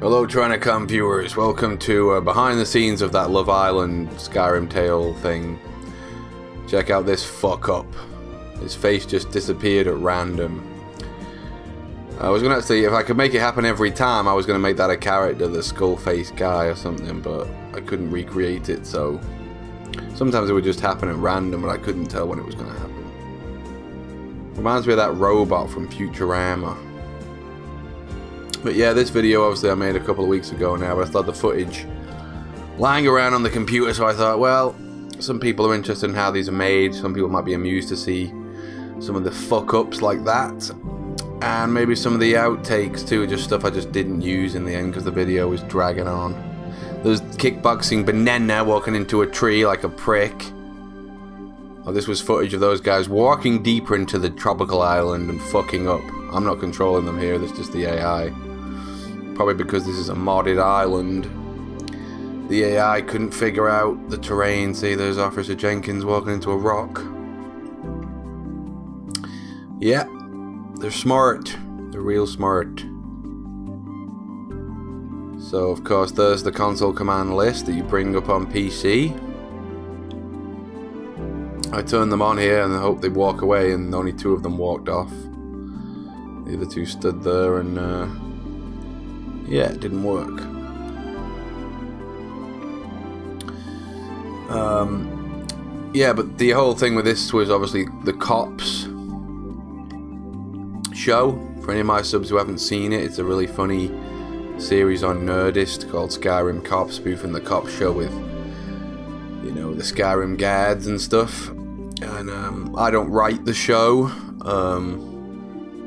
Hello Trinacom viewers, welcome to behind the scenes of that Love Island Skyrim tale thing. Check out this fuck up. His face just disappeared at random. I was gonna actually, if I could make it happen every time, I was gonna make that a character, the skull face guy or something, but I couldn't recreate it, so sometimes it would just happen at random and I couldn't tell when it was gonna happen. Reminds me of that robot from Futurama. But yeah, this video obviously I made a couple of weeks ago now, but I thought the footage lying around on the computer, so I thought, well, some people are interested in how these are made, some people might be amused to see some of the fuck-ups like that, and maybe some of the outtakes too, just stuff I just didn't use in the end because the video was dragging on. There's kickboxing banana walking into a tree like a prick. Oh, this was footage of those guys walking deeper into the tropical island and fucking up. I'm not controlling them here, that's just the AI. Probably because this is a modded island. The AI couldn't figure out the terrain. See, there's Officer Jenkins walking into a rock. Yeah, they're smart. They're real smart. So, of course, there's the console command list that you bring up on PC. I turned them on here and I hope they walk away, and only two of them walked off. The other two stood there and yeah, it didn't work. Yeah, but the whole thing with this was obviously the cops show. For any of my subs who haven't seen it, it's a really funny series on Nerdist called Skyrim Cops, spoofing the cop show with, you know, the Skyrim guards and stuff. And I don't write the show.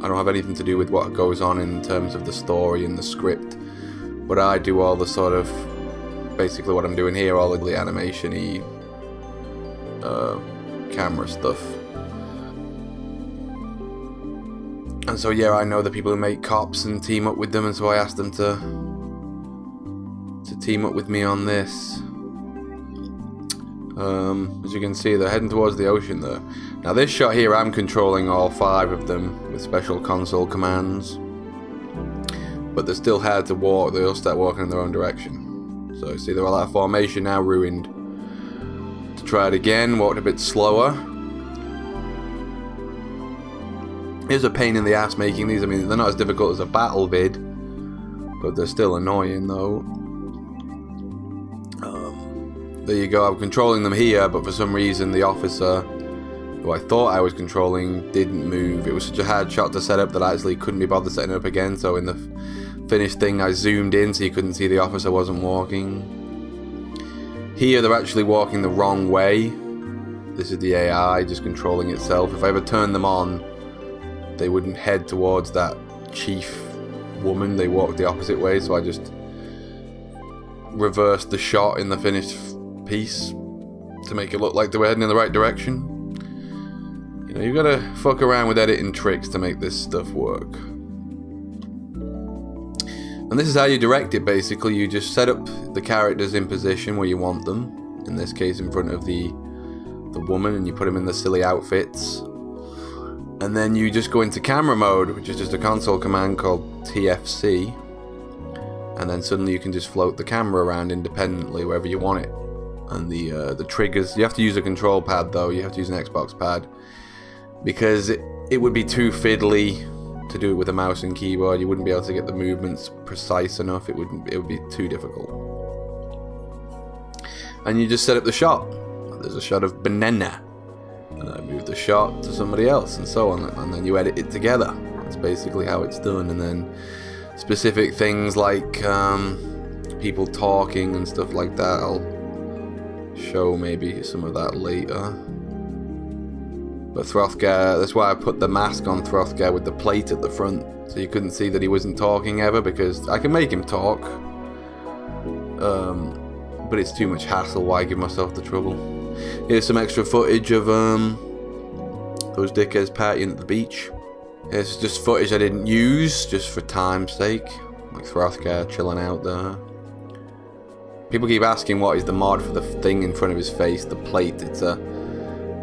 I don't have anything to do with what goes on in terms of the story and the script, but I do all the sort of, basically what I'm doing here, all the animation-y camera stuff. And so yeah, I know the people who make cops and team up with them, and so I asked them to team up with me on this. As you can see, they're heading towards the ocean there. Now this shot here, I'm controlling all 5 of them with special console commands, but they're still hard to walk. They'll start walking in their own direction. So you see they're all out of formation now, ruined. To try it again, walked a bit slower. Here's a pain in the ass making these. I mean, they're not as difficult as a battle vid, but they're still annoying though. There you go, I'm controlling them here, but for some reason the officer who I thought I was controlling didn't move. It was such a hard shot to set up that I actually couldn't be bothered setting it up again, so in the finished thing I zoomed in so you couldn't see the officer wasn't walking. Here they're actually walking the wrong way. This is the AI just controlling itself. If I ever turned them on, they wouldn't head towards that chief woman, they walked the opposite way, so I just reversed the shot in the finished piece to make it look like they were heading in the right direction. You know, you gotta fuck around with editing tricks to make this stuff work. And this is how you direct it basically. You just set up the characters in position where you want them, in this case in front of the woman, and you put them in the silly outfits. And then you just go into camera mode, which is just a console command called TFC, and then suddenly you can just float the camera around independently wherever you want it. And the triggers, you have to use a control pad though, you have to use an Xbox pad, because it would be too fiddly to do it with a mouse and keyboard. You wouldn't be able to get the movements precise enough, it would be too difficult. And you just set up the shot. There's a shot of banana, and I move the shot to somebody else, and so on, and then you edit it together. That's basically how it's done. And then specific things like people talking and stuff like that, I'll show maybe some of that later. But Throthgar, that's why I put the mask on Throthgar with the plate at the front, so you couldn't see that he wasn't talking ever, because I can make him talk, but it's too much hassle. Why give myself the trouble? Here's some extra footage of those dickheads partying at the beach. Here's just footage I didn't use, just for time's sake, like Throthgar chilling out there. People keep asking what is the mod for the thing in front of his face, the plate. It's a,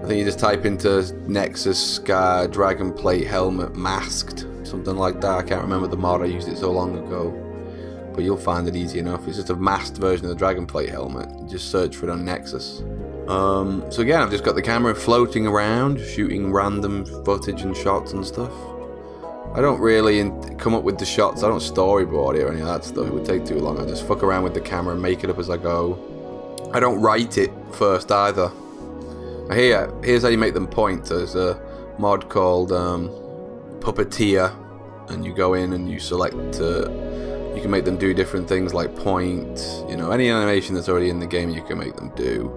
I think you just type into Nexus Dragon Plate Helmet Masked, something like that. I can't remember the mod, I used it so long ago. but you'll find it easy enough. It's just a masked version of the Dragonplate helmet. Just search for it on Nexus. So again, I've just got the camera floating around, shooting random footage and shots and stuff. I don't really come up with the shots. I don't storyboard it or any of that stuff. It would take too long. I just fuck around with the camera and make it up as I go. I don't write it first either. Here's how you make them point. There's a mod called Puppeteer, and you go in and you select. You can make them do different things like point. You know, any animation that's already in the game, you can make them do.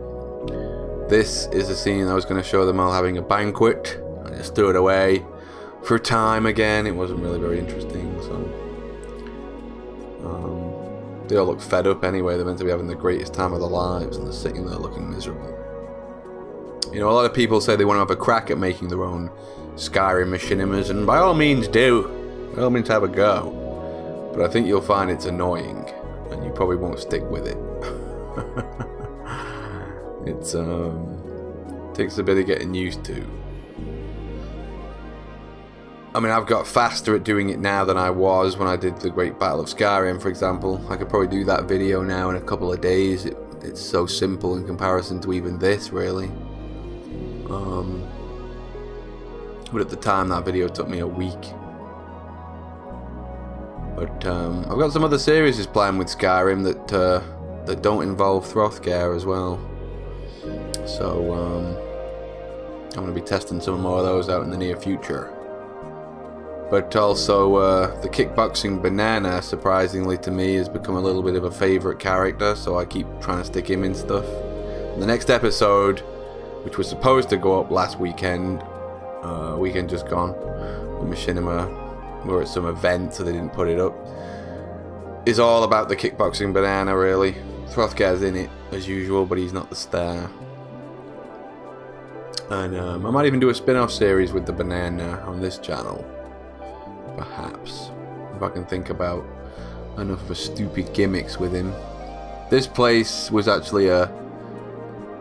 This is a scene I was going to show them all having a banquet. I just threw it away for time again. It wasn't really very interesting, so they all look fed up anyway. They're meant to be having the greatest time of their lives, and they're sitting there looking miserable. You know, a lot of people say they want to have a crack at making their own Skyrim Machinimas, and by all means do. By all means have a go. But I think you'll find it's annoying, and you probably won't stick with it. It's takes a bit of getting used to. I mean, I've got faster at doing it now than I was when I did the Great Battle of Skyrim, for example. I could probably do that video now in a couple of days. It's so simple in comparison to even this, really. But at the time, that video took me a week. But I've got some other series planned with Skyrim that don't involve Hrothgar as well. So I'm going to be testing some more of those out in the near future. But also, the kickboxing banana, surprisingly to me, has become a little bit of a favourite character, so I keep trying to stick him in stuff. The next episode, which was supposed to go up last weekend just gone, Machinima, we were at some event, so they didn't put it up, is all about the kickboxing banana, really. Hrothgar's in it, as usual, but he's not the star. And I might even do a spin-off series with the banana on this channel. Perhaps, if I can think about enough of a stupid gimmicks with him. This place was actually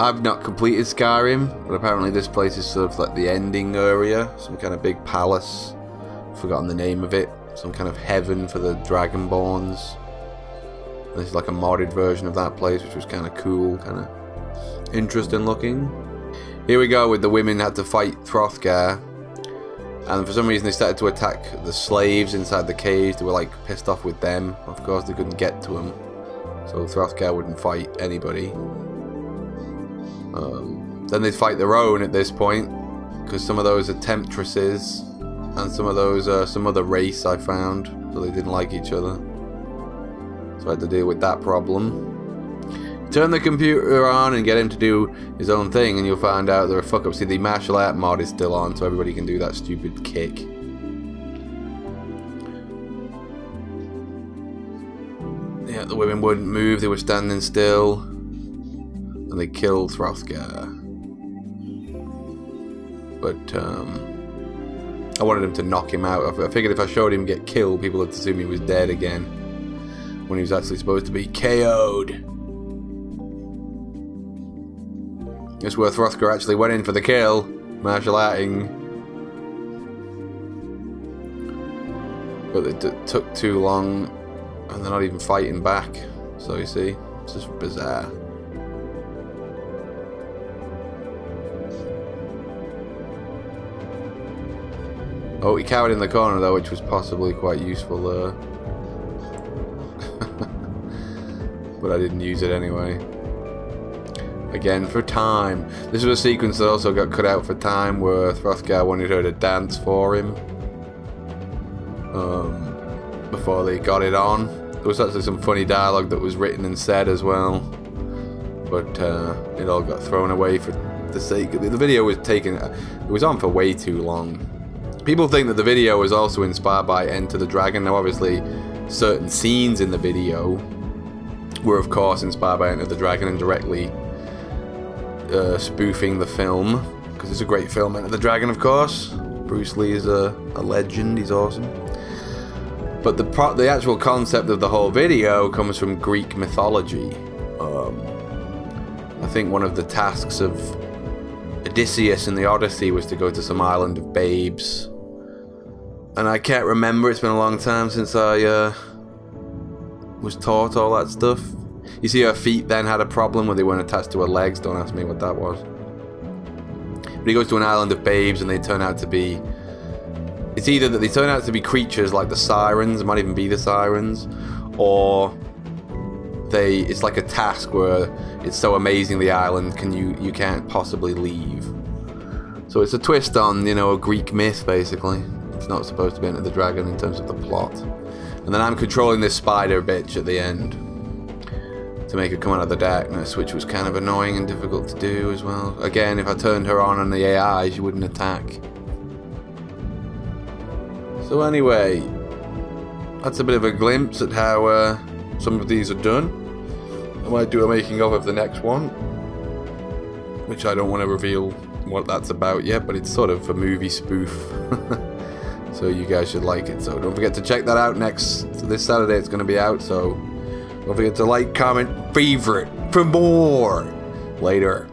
I've not completed Skyrim, but apparently this place is sort of like the ending area, some kind of big palace, forgotten the name of it, some kind of heaven for the Dragonborns. This is like a modded version of that place, which was kind of cool, kind of interesting looking. Here we go with the women had to fight Hrothgar. And for some reason they started to attack the slaves inside the cage. They were like pissed off with them. Of course they couldn't get to them, so Hrothgar wouldn't fight anybody. Then they'd fight their own at this point, because some of those are temptresses, and some of those are some other race I found, so they didn't like each other. So I had to deal with that problem. Turn the computer on and get him to do his own thing, and you'll find out there are fuck-ups. See, the martial art mod is still on, so everybody can do that stupid kick. Yeah, the women wouldn't move, they were standing still. And they killed Hrothgar. But, I wanted him to knock him out. I figured if I showed him get killed, people would assume he was dead again, when he was actually supposed to be KO'd. It's where Hrothgar actually went in for the kill, martial arting. But it took too long, and they're not even fighting back. So you see, it's just bizarre. Oh, he cowered in the corner though, which was possibly quite useful there. But I didn't use it anyway. Again, for time. This was a sequence that also got cut out for time, where Hrothgar wanted her to dance for him before they got it on. There was actually some funny dialogue that was written and said as well, but it all got thrown away for the sake of it. The video was taken, it was on for way too long. People think that the video was also inspired by Enter the Dragon. Now obviously certain scenes in the video were of course inspired by Enter the Dragon and directly spoofing the film, because it's a great film, Enter the Dragon, of course. Bruce Lee is a legend, he's awesome. But the actual concept of the whole video comes from Greek mythology. I think one of the tasks of Odysseus in the Odyssey was to go to some island of babes. And I can't remember, it's been a long time since I was taught all that stuff. You see her feet then had a problem where they weren't attached to her legs. Don't ask me what that was. But he goes to an island of babes and they turn out to be... It's either that they turn out to be creatures like the sirens, it might even be the sirens, or it's like a task where it's so amazing the island you can't possibly leave. So it's a twist on, you know, a Greek myth basically. It's not supposed to be Enter the Dragon in terms of the plot. And then I'm controlling this spider bitch at the end to make her come out of the darkness, which was kind of annoying and difficult to do as well. Again, if I turned her on the AI, she wouldn't attack. So anyway, that's a bit of a glimpse at how some of these are done. I might do a making of the next one, which I don't want to reveal what that's about yet, but it's sort of a movie spoof. So you guys should like it. So don't forget to check that out this Saturday. It's going to be out, so don't forget to like, comment, favorite for more. Later.